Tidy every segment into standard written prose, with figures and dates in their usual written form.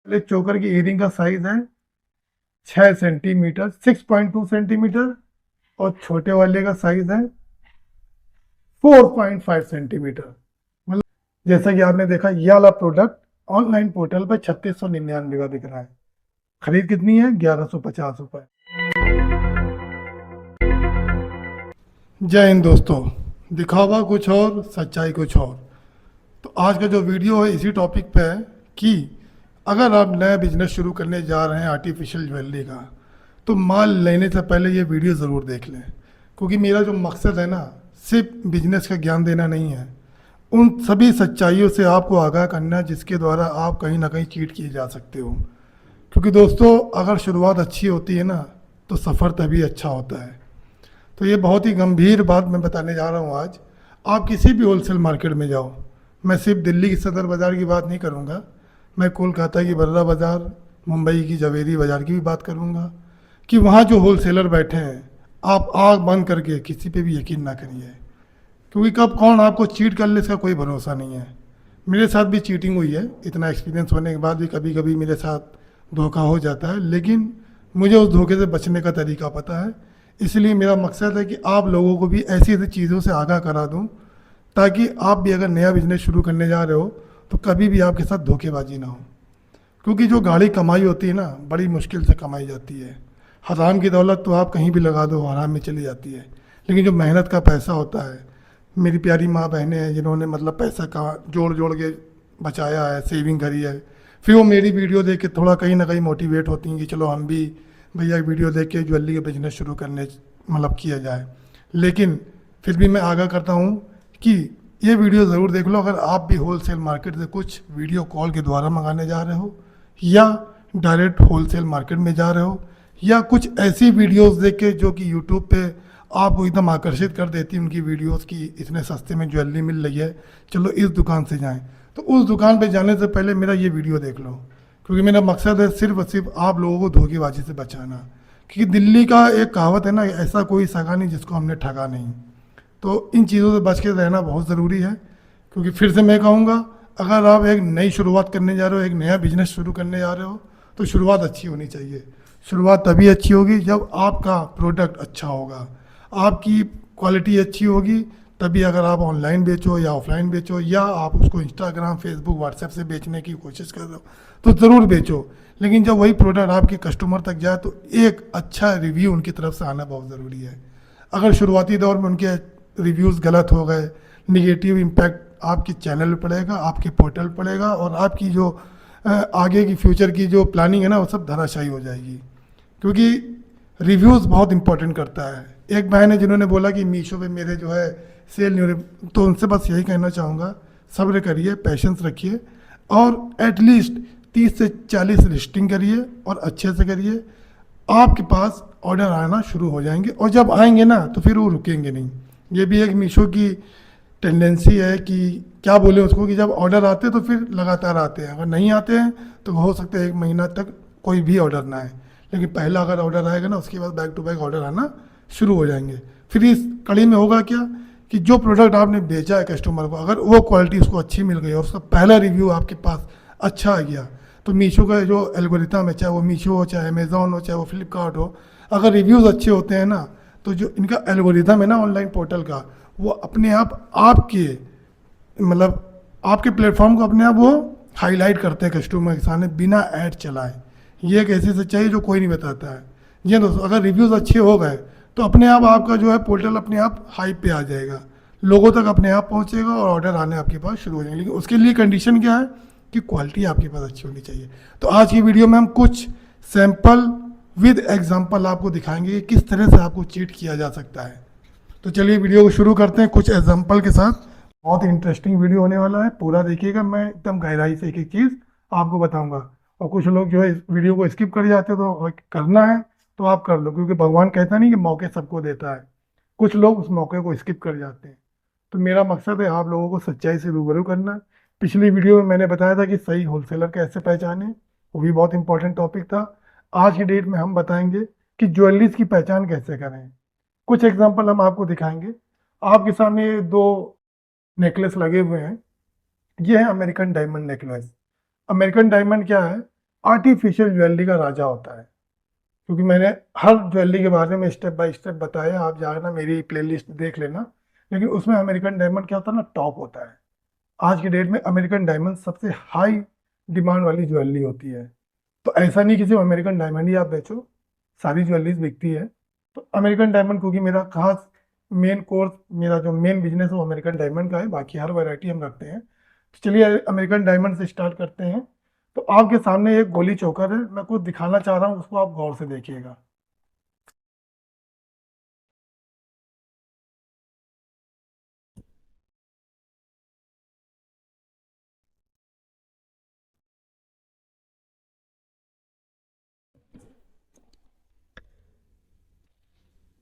पहले चोकर की ईयरिंग का साइज है 6 सेंटीमीटर, 6.2 सेंटीमीटर। और छोटे वाले का साइज है 4.5 सेंटीमीटर। मतलब जैसा कि आपने देखा, ये वाला प्रोडक्ट ऑनलाइन पोर्टल पर 3699 का बिक रहा है। खरीद कितनी है? 1150 रुपये। जय हिंद दोस्तों। दिखावा कुछ और, सच्चाई कुछ और। तो आज का जो वीडियो है इसी टॉपिक पे है कि अगर आप नया बिजनेस शुरू करने जा रहे हैं आर्टिफिशियल ज्वेलरी का, तो माल लेने से पहले ये वीडियो ज़रूर देख लें। क्योंकि मेरा जो मकसद है ना, सिर्फ बिजनेस का ज्ञान देना नहीं है, उन सभी सच्चाइयों से आपको आगाह करना है जिसके द्वारा आप कहीं ना कहीं चीट किए जा सकते हो। क्योंकि दोस्तों, अगर शुरुआत अच्छी होती है ना, तो सफ़र तभी अच्छा होता है। तो ये बहुत ही गंभीर बात मैं बताने जा रहा हूँ आज। आप किसी भी होलसेल मार्केट में जाओ, मैं सिर्फ दिल्ली की सदर बाज़ार की बात नहीं करूँगा, मैं कोलकाता की बर्रा बाज़ार, मुंबई की जवेरी बाज़ार की भी बात करूँगा कि वहाँ जो होलसेलर बैठे हैं, आप आँख बंद करके किसी पे भी यकीन ना करिए। क्योंकि कब कौन आपको चीट कर ले इसका कोई भरोसा नहीं है। मेरे साथ भी चीटिंग हुई है, इतना एक्सपीरियंस होने के बाद भी कभी कभी मेरे साथ धोखा हो जाता है, लेकिन मुझे उस धोखे से बचने का तरीका पता है। इसलिए मेरा मकसद है कि आप लोगों को भी ऐसी ऐसी चीज़ों से आगाह करा दूं, ताकि आप भी अगर नया बिजनेस शुरू करने जा रहे हो तो कभी भी आपके साथ धोखेबाजी ना हो। क्योंकि जो गाढ़ी कमाई होती है ना, बड़ी मुश्किल से कमाई जाती है। हराम की दौलत तो आप कहीं भी लगा दो, हराम में चली जाती है। लेकिन जो मेहनत का पैसा होता है, मेरी प्यारी माँ बहनें हैं जिन्होंने मतलब पैसा का जोड़ जोड़ के बचाया है, सेविंग करी है, फिर वो मेरी वीडियो देख के थोड़ा कहीं ना कहीं मोटिवेट होती हैं कि चलो हम भी भैया वीडियो देख के ज्वेलरी का बिजनेस शुरू करने मतलब किया जाए। लेकिन फिर भी मैं आगाह करता हूँ कि ये वीडियो ज़रूर देख लो अगर आप भी होलसेल मार्केट से कुछ वीडियो कॉल के द्वारा मंगाने जा रहे हो, या डायरेक्ट होलसेल मार्केट में जा रहे हो, या कुछ ऐसी वीडियोस देख के जो कि यूट्यूब पे आपको एकदम आकर्षित कर देती है उनकी वीडियोस की इतने सस्ते में ज्वेलरी मिल रही है, चलो इस दुकान से जाएं। तो उस दुकान पे जाने से पहले मेरा ये वीडियो देख लो। क्योंकि मेरा मकसद है सिर्फ और सिर्फ आप लोगों को धोखेबाजी से बचाना। क्योंकि दिल्ली का एक कहावत है ना, ऐसा कोई सगा नहीं जिसको हमने ठगा नहीं। तो इन चीज़ों से बच के रहना बहुत ज़रूरी है। क्योंकि फिर से मैं कहूँगा, अगर आप एक नई शुरुआत करने जा रहे हो, एक नया बिजनेस शुरू करने जा रहे हो, तो शुरुआत अच्छी होनी चाहिए। शुरुआत तभी अच्छी होगी जब आपका प्रोडक्ट अच्छा होगा, आपकी क्वालिटी अच्छी होगी। तभी अगर आप ऑनलाइन बेचो या ऑफलाइन बेचो, या आप उसको इंस्टाग्राम, फेसबुक, व्हाट्सएप से बेचने की कोशिश कर रहे हो, तो ज़रूर बेचो। लेकिन जब वही प्रोडक्ट आपके कस्टमर तक जाए तो एक अच्छा रिव्यू उनकी तरफ से आना बहुत ज़रूरी है। अगर शुरुआती दौर में उनके रिव्यूज़ गलत हो गए, निगेटिव इम्पैक्ट आपके चैनल पर पड़ेगा, आपके पोर्टल पर पड़ेगा, और आपकी जो आगे की फ्यूचर की जो प्लानिंग है ना, वो सब धराशायी हो जाएगी। क्योंकि रिव्यूज़ बहुत इंपॉर्टेंट करता है। एक बहन है जिन्होंने बोला कि मीशो पे मेरे जो है सेल नहीं हो रही, तो उनसे बस यही कहना चाहूँगा, सब्र करिए, पेशेंस रखिए, और एटलीस्ट 30 से 40 लिस्टिंग करिए और अच्छे से करिए। आपके पास ऑर्डर आना शुरू हो जाएंगे, और जब आएंगे ना तो फिर वो रुकेंगे नहीं। ये भी एक मीशो की टेंडेंसी है कि क्या बोले उसको, कि जब ऑर्डर आते हैं तो फिर लगातार आते हैं, अगर नहीं आते हैं तो हो सकता है 1 महीना तक कोई भी ऑर्डर ना आए। लेकिन पहला अगर ऑर्डर आएगा ना, उसके बाद बैक टू बैक ऑर्डर आना शुरू हो जाएंगे। फिर इस कड़ी में होगा क्या कि जो प्रोडक्ट आपने बेचा है कस्टमर को, अगर वो क्वालिटी उसको अच्छी मिल गई और उसका पहला रिव्यू आपके पास अच्छा आ गया, तो मीशो का जो एल्गोरिथम है, चाहे वो मीशो हो, चाहे अमेज़ॉन हो, चाहे वो फ्लिपकार्ट हो, अगर रिव्यूज़ अच्छे होते हैं ना, तो जो इनका एल्गोरिथम है ना ऑनलाइन पोर्टल का, वो अपने आप आपके मतलब आपके प्लेटफॉर्म को अपने आप वो हाईलाइट करते हैं कस्टमर के सामने बिना ऐड चलाए। ये एक ऐसी सच्चाई है जो कोई नहीं बताता है। ये दोस्तों, अगर रिव्यूज़ अच्छे हो गए तो अपने आप आपका जो है पोर्टल अपने आप हाइप पे आ जाएगा, लोगों तक अपने आप पहुंचेगा और ऑर्डर आने आपके पास शुरू हो जाएंगे। लेकिन उसके लिए कंडीशन क्या है कि क्वालिटी आपके पास अच्छी होनी चाहिए। तो आज की वीडियो में हम कुछ सैंपल विद एग्जांपल आपको दिखाएंगे कि किस तरह से आपको चीट किया जा सकता है। तो चलिए वीडियो को शुरू करते हैं कुछ एग्जांपल के साथ। बहुत इंटरेस्टिंग वीडियो होने वाला है, पूरा देखिएगा, मैं एकदम गहराई से एक एक चीज़ आपको बताऊंगा। और कुछ लोग जो है इस वीडियो को स्किप कर जाते हैं, तो करना है तो आप कर लो, क्योंकि भगवान कहता नहीं कि मौके सबको देता है। कुछ लोग उस मौके को स्किप कर जाते हैं। तो मेरा मकसद है आप लोगों को सच्चाई से रूबरू करना। पिछली वीडियो में मैंने बताया था कि सही होलसेलर कैसे पहचाने, वो भी बहुत इंपॉर्टेंट टॉपिक था। आज की डेट में हम बताएंगे कि ज्वेलरीज की पहचान कैसे करें। कुछ एग्जांपल हम आपको दिखाएंगे। आपके सामने ये दो नेकलेस लगे हुए हैं। ये है American diamond necklace. American diamond क्या है? आर्टिफिशियल ज्वेलरी का राजा होता है, क्योंकि मैंने हर ज्वेलरी के बारे में स्टेप बाय स्टेप बताया, आप जाना मेरी प्लेलिस्ट देख लेना। लेकिन उसमें अमेरिकन डायमंड क्या होता है ना, टॉप होता है। आज की डेट में अमेरिकन डायमंड सबसे हाई डिमांड वाली ज्वेलरी होती है। तो ऐसा नहीं कि सिर्फ अमेरिकन डायमंड ही आप बेचो, सारी ज्वेलरीज बिकती है। तो अमेरिकन डायमंड, क्योंकि मेरा खास मेन कोर्स, मेरा जो मेन बिजनेस है वो अमेरिकन डायमंड का है, बाकी हर वैरायटी हम रखते हैं। तो चलिए अमेरिकन डायमंड से स्टार्ट करते हैं। तो आपके सामने एक गोली चोकर है, मैं कुछ दिखाना चाह रहा हूँ, उसको आप गौर से देखिएगा।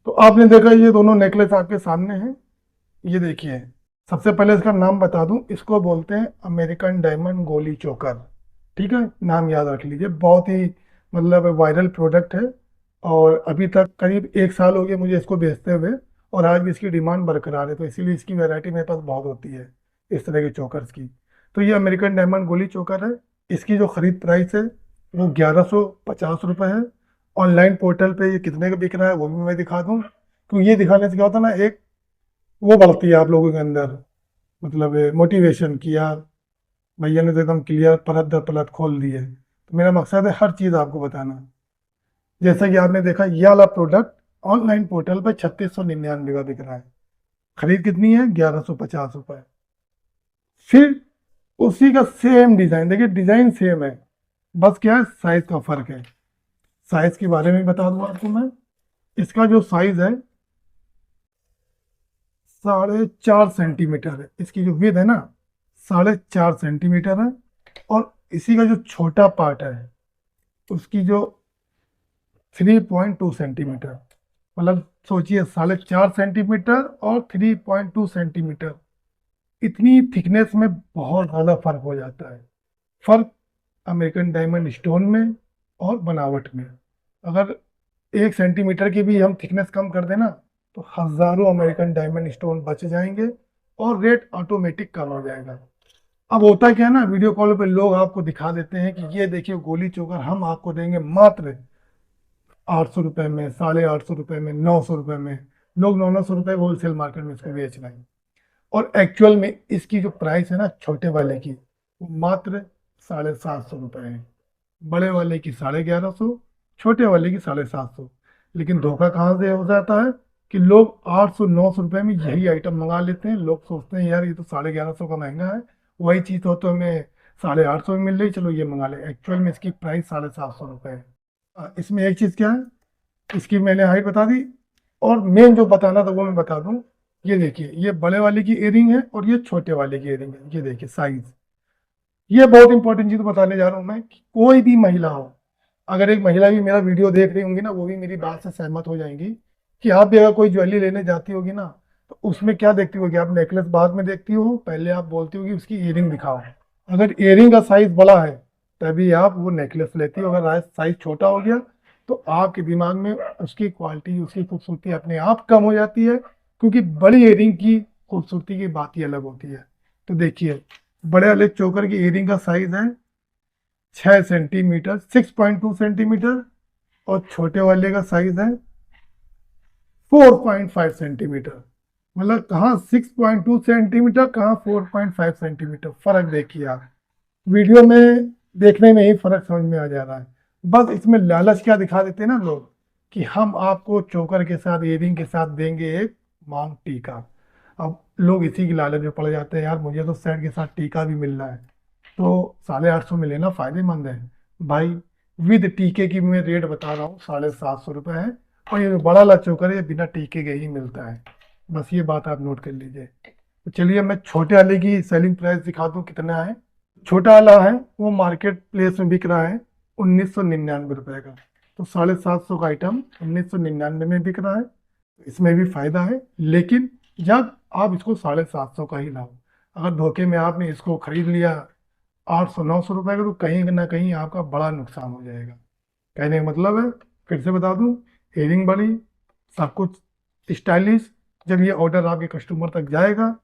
तो आपने देखा ये दोनों नेकलेस आपके सामने हैं, ये देखिए। सबसे पहले इसका नाम बता दूं, इसको बोलते हैं अमेरिकन डायमंड गोली चोकर। ठीक है, नाम याद रख लीजिए, बहुत ही मतलब वायरल प्रोडक्ट है। और अभी तक करीब 1 साल हो गया मुझे इसको बेचते हुए, और आज भी इसकी डिमांड बरकरार है, तो इसीलिए इसकी वैरायटी मेरे पास बहुत होती है इस तरह के चोकर्स की। तो ये अमेरिकन डायमंड गोली चोकर है। इसकी जो खरीद प्राइस है वो 1150 रुपये है। ऑनलाइन पोर्टल पे ये कितने का बिक रहा है वो भी मैं दिखा दूँ, क्योंकि ये दिखाने से क्या होता है ना, एक वो बढ़ती है आप लोगों के अंदर, मतलब मोटिवेशन की यार, भैया ने तो एकदम क्लियर परत दर परत खोल दी है। तो मेरा मकसद है हर चीज़ आपको बताना। जैसा कि आपने देखा, ये वाला प्रोडक्ट ऑनलाइन पोर्टल पर 3699 का बिक रहा है। खरीद कितनी है? 1150 रुपये। फिर उसी का सेम डिज़ाइन, देखिए डिज़ाइन सेम है, बस क्या है, साइज़ का फ़र्क है। साइज़ के बारे में बता दूँ आपको मैं, इसका जो साइज़ है 4.5 सेंटीमीटर है। इसकी जो विड्थ है ना 4.5 सेंटीमीटर है। और इसी का जो छोटा पार्ट है उसकी जो 3.2 सेंटीमीटर, मतलब सोचिए 4.5 सेंटीमीटर और 3.2 सेंटीमीटर, इतनी थिकनेस में बहुत ज़्यादा फर्क हो जाता है। फर्क अमेरिकन डायमंड स्टोन में और बनावट में। अगर 1 सेंटीमीटर की भी हम थिकनेस कम कर देना तो हज़ारों अमेरिकन डायमंड स्टोन बच जाएंगे और रेट ऑटोमेटिक कम हो जाएगा। अब होता क्या है ना, वीडियो कॉल पे लोग आपको दिखा देते हैं कि ये देखिए गोली चोकर हम आपको देंगे मात्र 800 रुपये में, 850 रुपये में, 900 रुपये में। लोग 900 रुपये होलसेल मार्केट में इसको बेच रहे हैं। और एक्चुअल में इसकी जो प्राइस है ना छोटे वाले की, वो मात्र 750 रुपये है। बड़े वाले की 1150, छोटे वाले की 750। लेकिन धोखा कहाँ से हो जाता है कि लोग 800 900 रुपये में यही आइटम मंगा लेते हैं। लोग सोचते हैं यार ये तो 1150 का महंगा है, वही चीज़ हो तो हमें 850 में मिल रही, चलो ये मंगा ले। एक्चुअल में इसकी प्राइस 750 रुपये है। इसमें एक चीज़ क्या है, इसकी मैंने हाइट बता दी, और मेन जो बताना था वो मैं बता दूं। ये देखिए, ये बड़े वाले की इयरिंग है और ये छोटे वाले की इयरिंग है। ये देखिए साइज, ये बहुत इंपॉर्टेंट चीज़ बताने जा रहा हूँ मैं, कि कोई भी महिला हो, अगर एक महिला भी मेरा वीडियो देख रही होंगी ना, वो भी मेरी बात से सहमत हो जाएंगी कि आप भी अगर कोई ज्वेलरी लेने जाती होगी ना, तो उसमें क्या देखती होगी आप? नेकलेस बाद में देखती हो, पहले आप बोलती होगी उसकी इयरिंग दिखाओ। अगर इयरिंग का साइज बड़ा है तभी आप वो नेकलेस लेती हो। अगर साइज छोटा हो गया तो आपके दिमाग में उसकी क्वालिटी, उसकी खूबसूरती अपने आप कम हो जाती है, क्योंकि बड़ी इयरिंग की खूबसूरती की बात ही अलग होती है। तो देखिए, बड़े वाले चोकर की इयरिंग का साइज है 6 सेंटीमीटर, 6.2 सेंटीमीटर। और छोटे वाले का साइज है 4.5 सेंटीमीटर। मतलब कहाँ 6.2 सेंटीमीटर, कहाँ 4.5 सेंटीमीटर, फर्क देखिए आप। वीडियो में देखने में ही फर्क समझ में आ जा रहा है। बस इसमें लालच क्या दिखा देते हैं ना लोग, कि हम आपको चोकर के साथ, इयरिंग के साथ देंगे एक मांग टीका। अब लोग इसी की लालच में पड़ जाते हैं, यार मुझे तो सेट के साथ टीका भी मिल रहा है, तो 850 में लेना फायदेमंद है। भाई विद टीके की मैं रेट बता रहा हूँ, 750 रुपये है। और ये जो बड़ा वाला चोकर है ये बिना टीके के ही मिलता है, बस ये बात आप नोट कर लीजिए। तो चलिए मैं छोटे वाले की सेलिंग प्राइस दिखा दूँ कितना है। छोटा वाला है वो मार्केट प्लेस में बिक रहा है 1999 रुपये का। तो 750 का आइटम 1999 में बिक रहा है, इसमें भी फायदा है। लेकिन जब आप इसको 750 का ही लाओ, अगर धोखे में आपने इसको खरीद लिया 800 900 रुपये का, तो कहीं ना कहीं आपका बड़ा नुकसान हो जाएगा। कहने का मतलब है, फिर से बता दूं, हेयरिंग बड़ी, सब कुछ स्टाइलिश। जब ये ऑर्डर आपके कस्टमर तक जाएगा,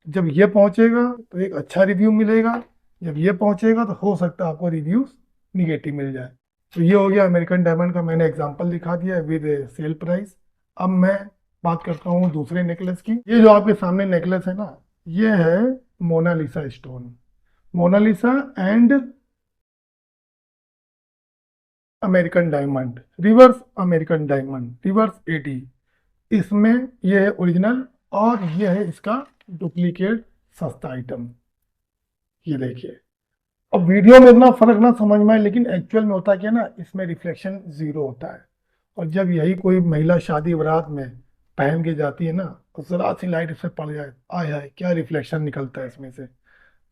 जब ये पहुंचेगा तो एक अच्छा रिव्यू मिलेगा। जब ये पहुंचेगा तो हो सकता है आपको रिव्यूज निगेटिव मिल जाए। तो ये हो गया अमेरिकन डायमंड का, मैंने एग्जांपल दिखा दिया विद सेल प्राइस। अब मैं बात करता हूँ दूसरे नेकलेस की। ये जो आपके सामने नेकलेस है ना, ये है Mona Lisa stone, Mona Lisa and American diamond, reverse American diamond, reverse AD. इसमें ये है ओरिजिनल और ये है इसका डुप्लीकेट सस्ता आइटम। ये देखिए, अब वीडियो में इतना फर्क ना समझ में आए, लेकिन एक्चुअल में होता क्या है ना, इसमें रिफ्लेक्शन जीरो होता है। और जब यही कोई महिला शादी बारात में पहन के जाती है ना, तो जरा सी लाइट इस पे पड़ जाए, आय हाय क्या रिफ्लेक्शन निकलता है इसमें से।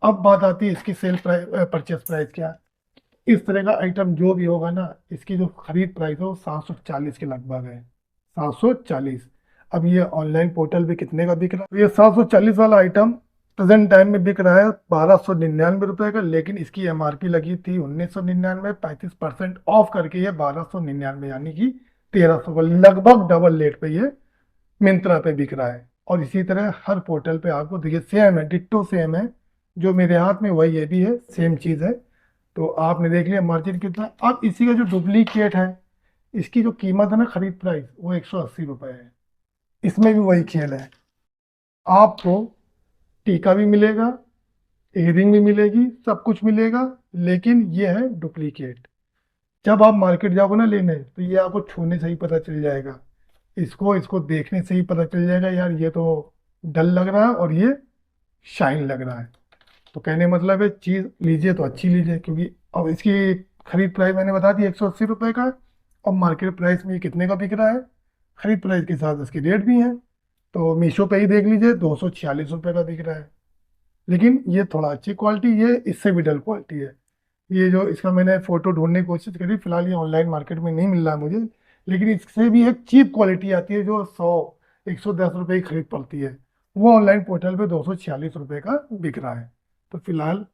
अब बात आती है इसकी सेल प्राइस, परचेस प्राइस क्या है। इस तरह का आइटम जो भी होगा ना, इसकी जो खरीद प्राइस है वो 740 के लगभग है, 740। अब ये ऑनलाइन पोर्टल पे कितने का बिक रहा है? तो ये 740 वाला आइटम प्रेजेंट टाइम में बिक रहा है 1299 रुपए का, लेकिन इसकी एमआरपी लगी थी 1999, 35% ऑफ करके ये 1299 यानी कि 1300 का, लगभग डबल रेट पे ये मिंत्रा पे बिक रहा है। और इसी तरह हर पोर्टल पे आपको देखिए सेम है, डिट्टो सेम है, जो मेरे हाथ में वही ये भी है, सेम चीज़ है। तो आपने देख लिया मार्जिन कितना। अब इसी का जो डुप्लीकेट है, इसकी जो कीमत है ना, खरीद प्राइस वो 180 रुपये है। इसमें भी वही खेल है, आपको टीका भी मिलेगा, इयरिंग भी मिलेगी, सब कुछ मिलेगा, लेकिन ये है डुप्लीकेट। जब आप मार्केट जाओगे ना लेने, तो ये आपको छूने से ही पता चल जाएगा, इसको इसको देखने से ही पता चल जाएगा, यार ये तो डल लग रहा है और ये शाइन लग रहा है। तो कहने मतलब है चीज़ लीजिए तो अच्छी लीजिए, क्योंकि अब इसकी खरीद प्राइस मैंने बता दी 180 रुपये का है, और मार्केट प्राइस में ये कितने का बिक रहा है, खरीद प्राइस के साथ इसकी रेट भी है। तो मीशो पे ही देख लीजिए 246 रुपये का बिक रहा है। लेकिन ये थोड़ा अच्छी क्वालिटी, ये इससे भी डल क्वालिटी है। ये जो इसका मैंने फ़ोटो ढूंढने की कोशिश करी, फिलहाल ये ऑनलाइन मार्केट में नहीं मिल रहा है मुझे, लेकिन इससे भी एक चीप क्वालिटी आती है जो 110 रुपये की खरीद पड़ती है, वो ऑनलाइन पोर्टल पे 246 रुपये का बिक रहा है। तो फिलहाल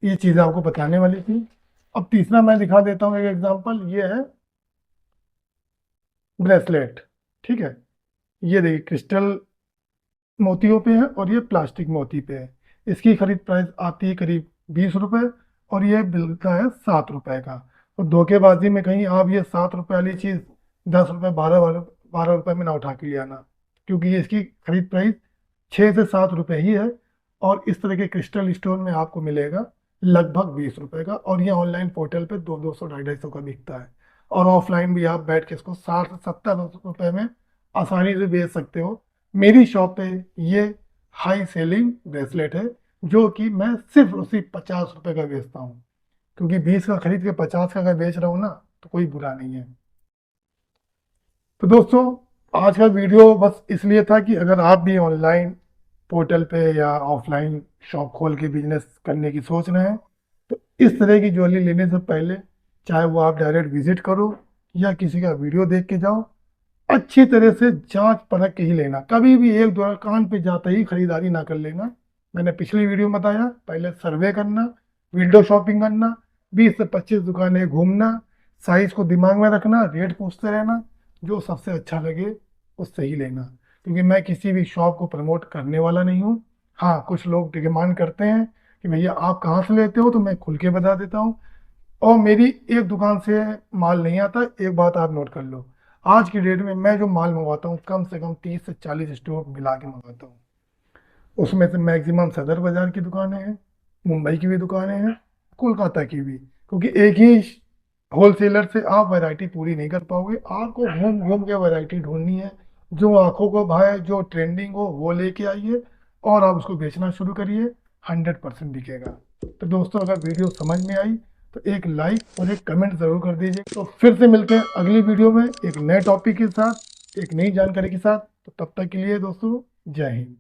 ये चीज़ें आपको बताने वाली थी। अब तीसरा मैं दिखा देता हूँ एक एग्जांपल, ये है ब्रेसलेट। ठीक है, ये देखिए क्रिस्टल मोतियों पे है और ये प्लास्टिक मोती पे है। इसकी खरीद प्राइस आती है करीब 20 रुपये, और ये बिकता है 7 रुपये का। और धोखेबाजी में कहीं आप ये 7 रुपये वाली चीज़ 10 रुपये 12 रुपये में ना उठा के ले आना, क्योंकि ये इसकी खरीद प्राइस 6 से 7 रुपये ही है। और इस तरह के क्रिस्टल स्टोन में आपको मिलेगा लगभग 20 रुपये का, और ये ऑनलाइन पोर्टल पे 200 250 का बिकता है। और ऑफलाइन भी आप बैठ के इसको 60 से 70 रुपये में आसानी से बेच सकते हो। मेरी शॉप पे ये हाई सेलिंग ब्रेसलेट है, जो कि मैं सिर्फ उसी 50 रुपये का बेचता हूँ, क्योंकि 20 का खरीद के 50 का अगर बेच रहा हूँ ना, तो कोई बुरा नहीं है। तो दोस्तों, आज का वीडियो बस इसलिए था कि अगर आप भी ऑनलाइन पोर्टल पे या ऑफलाइन शॉप खोल के बिजनेस करने की सोच रहे हैं, तो इस तरह की ज्वेलरी लेने से पहले, चाहे वो आप डायरेक्ट विजिट करो या किसी का वीडियो देख के जाओ, अच्छी तरह से जांच परख के ही लेना। कभी भी एक दुकान पे जाते ही खरीदारी ना कर लेना। मैंने पिछली वीडियो में बताया, पहले सर्वे करना, विंडो शॉपिंग करना, 20 से 25 दुकानें घूमना, साइज को दिमाग में रखना, रेट पूछते रहना, जो सबसे अच्छा लगे उससे ही लेना। क्योंकि मैं किसी भी शॉप को प्रमोट करने वाला नहीं हूँ। हाँ, कुछ लोग डिमांड करते हैं कि भैया आप कहाँ से लेते हो, तो मैं खुल के बता देता हूँ। और मेरी एक दुकान से माल नहीं आता, एक बात आप नोट कर लो, आज की डेट में मैं जो माल मंगवाता हूँ कम से कम 30 से 40 स्टोर मिला के मंगवाता हूँ। उसमें से मैक्सिमम सदर बाजार की दुकानें हैं, मुंबई की भी दुकानें हैं, कोलकाता की भी, क्योंकि एक ही होलसेलर से आप वैरायटी पूरी नहीं कर पाओगे। आपको घूम घूम के वैरायटी ढूंढनी है, जो आंखों को भाए, जो ट्रेंडिंग हो वो लेके आइए और आप उसको बेचना शुरू करिए, 100% बिकेगा। तो दोस्तों, अगर वीडियो समझ में आई तो एक लाइक और एक कमेंट ज़रूर कर दीजिए। तो फिर से मिलते हैं अगली वीडियो में एक नए टॉपिक के साथ, एक नई जानकारी के साथ। तो तब तक के लिए दोस्तों, जय हिंद।